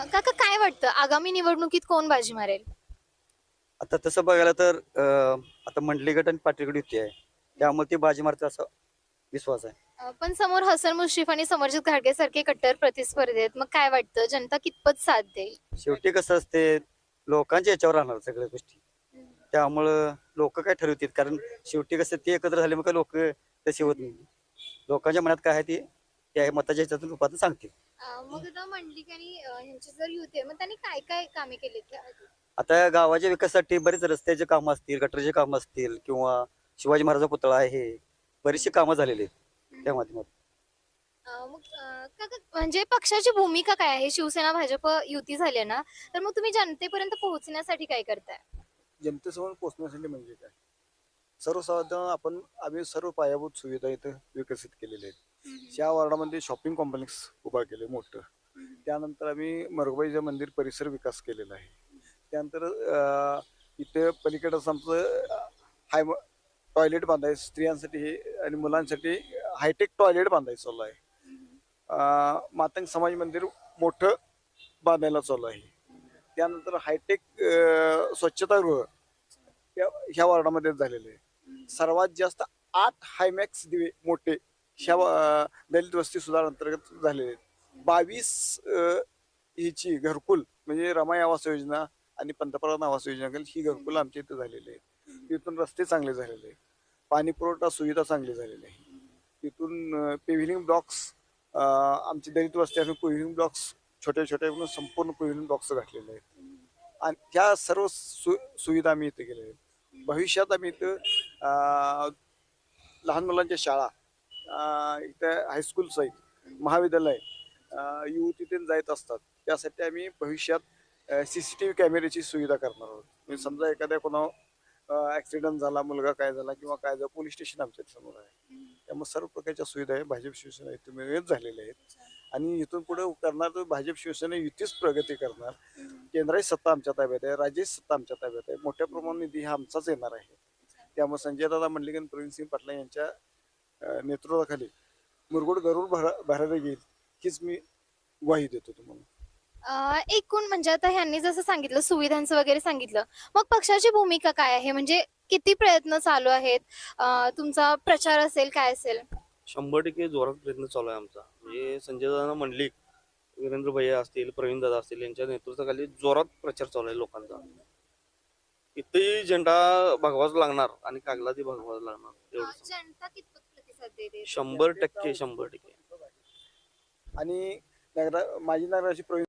काका काय वाटतं आगामी निवडणुकीत कोण बाजी मारेल? आता तसं बघायला तर आता मंडली गट आणि पाटील गट युती आहे. त्यामुळे ती बाजी मारते असा विश्वास आहे. पण समोर हसन मुश्रीफ आणि समरजित घाटगे सारखे कट्टर प्रतिस्पर्धी आहेत. मग काय वाटतं जनता कितपत साथ देईल? शेवटी कसं असते, लोकांच्या याच्यावर राहणार सगळ्या गोष्टी. त्यामुळं लोक काय ठरवतील, कारण शेवटी कसं ते एकत्र झाले, मग लोक तसे होत नाही. लोकांच्या मनात काय आहे ते त्या मताच्या ह्याच्यातून रूपात सांगतील. मग आता मंडलिक आणि ह्यांची जर युती आहे, मग त्यांनी काय काय कामे केलीत याआधी? आता या गावाच्या विकासासाठी बरेच रस्त्याचे कामं असतील, गटरचे कामं असतील, किंवा शिवाजी महाराजांचा पुतळा आहे, बरीचशी कामं झालेली आहेत त्या माध्यमातून. मग काका म्हणजे पक्षाची भूमिका काय आहे? शिवसेना भाजप युती झाली आहे ना, तर मग तुम्ही जनतेपर्यंत पोहोचण्यासाठी काय करताय? जनतेसमोर पोहोचण्यासाठी म्हणजे काय, सर्वसाधारण आम्ही सर्व पायाभूत सुविधा इथं विकसित केलेल्या आहेत. या वॉर्डामध्ये शॉपिंग कॉम्प्लेक्स उभा केले मोठं. त्यानंतर आम्ही मरगबाईचं मंदिर परिसर विकास केलेला आहे. त्यानंतर इथे पलीकडंच आमचं हाय टॉयलेट बांधायचं स्त्रियांसाठी आणि मुलांसाठी हायटेक टॉयलेट बांधायचं चालू आहे. मातंग समाज मंदिर मोठं बांधायला चालू आहे. त्यानंतर हायटेक स्वच्छतागृह ह्या वॉर्डामध्ये झालेले आहे. सर्वात जास्त 8 हायमॅक्स दिवे मोठे ह्या दलित वस्ती सुधार अंतर्गत झालेले आहेत. 22 हिची घरकुल म्हणजे रमाई आवास योजना आणि पंतप्रधान आवास योजना ही घरकुल आमच्या इथं झालेली आहेत. तिथून रस्ते चांगले झालेले आहेत, पाणी पुरवठा सुविधा चांगली झालेली आहे. तिथून पेव्हिलिंग ब्लॉक्स आमची दलित वस्ती आम्ही पेव्हिलिंग ब्लॉक्स छोटे छोटे म्हणून संपूर्ण पेव्हिलिंग ब्लॉक्स घातलेले आहेत. आणि ह्या सर्व सुविधा आम्ही इथे केलेल्या आहेत. भविष्यात आम्ही इथं लहान मुलांच्या शाळा, इथं हायस्कूल्स आहेत, महाविद्यालय, युवती तिथे जात असतात. त्यासाठी आम्ही भविष्यात CCTV कॅमेऱ्याची सुविधा करणार आहोत. म्हणजे समजा एखाद्या कोणा ऍक्सिडेंट झाला, मुलगा काय झाला किंवा काय झालं, पोलीस स्टेशन आमच्या समोर आहे. त्यामुळे सर्व प्रकारच्या सुविधा आहे भाजप शिवसेना इथे मिळत झालेल्या आहेत. आणि इथून पुढे करणार तर भाजप शिवसेना युतीच प्रगती करणार. केंद्राची सत्ता आमच्या ताब्यात आहे, राज्याची सत्ता आमच्या ताब्यात आहे. मोठ्या प्रमाणात निधी हा आमचाच येणार आहे. त्यामुळे संजयदादा मंडलिक आणि प्रवीणसिंग पाटला यांच्या नेतृत्वाखाली मुरगुड गरुड भरायला येईल हीच मी ग्वाही देतो तुम्हाला. एकूण म्हणजे आता ह्यांनी जसं सांगितलं सुविधांचं वगैरे सांगितलं, मग पक्षाची भूमिका काय आहे? म्हणजे किती प्रयत्न चालू आहेत? तुमचा प्रचार असेल काय असेल? 100% जोरात प्रयत्न चालू आहे आमचा. म्हणजे संजय दादा मंडलिक, वीरेंद्र भैया असतील, प्रवीण दादा असतील यांच्या नेतृत्वाखाली जोरात प्रचार चालू आहे लोकांचा. इथेही झेंडा भगवाच लागणार आणि कागदातही भगवाच लागणार एवढं. जनता कितपत प्रतिसाद देते? 100% 100%. आणि माजी नगराची प्रवीण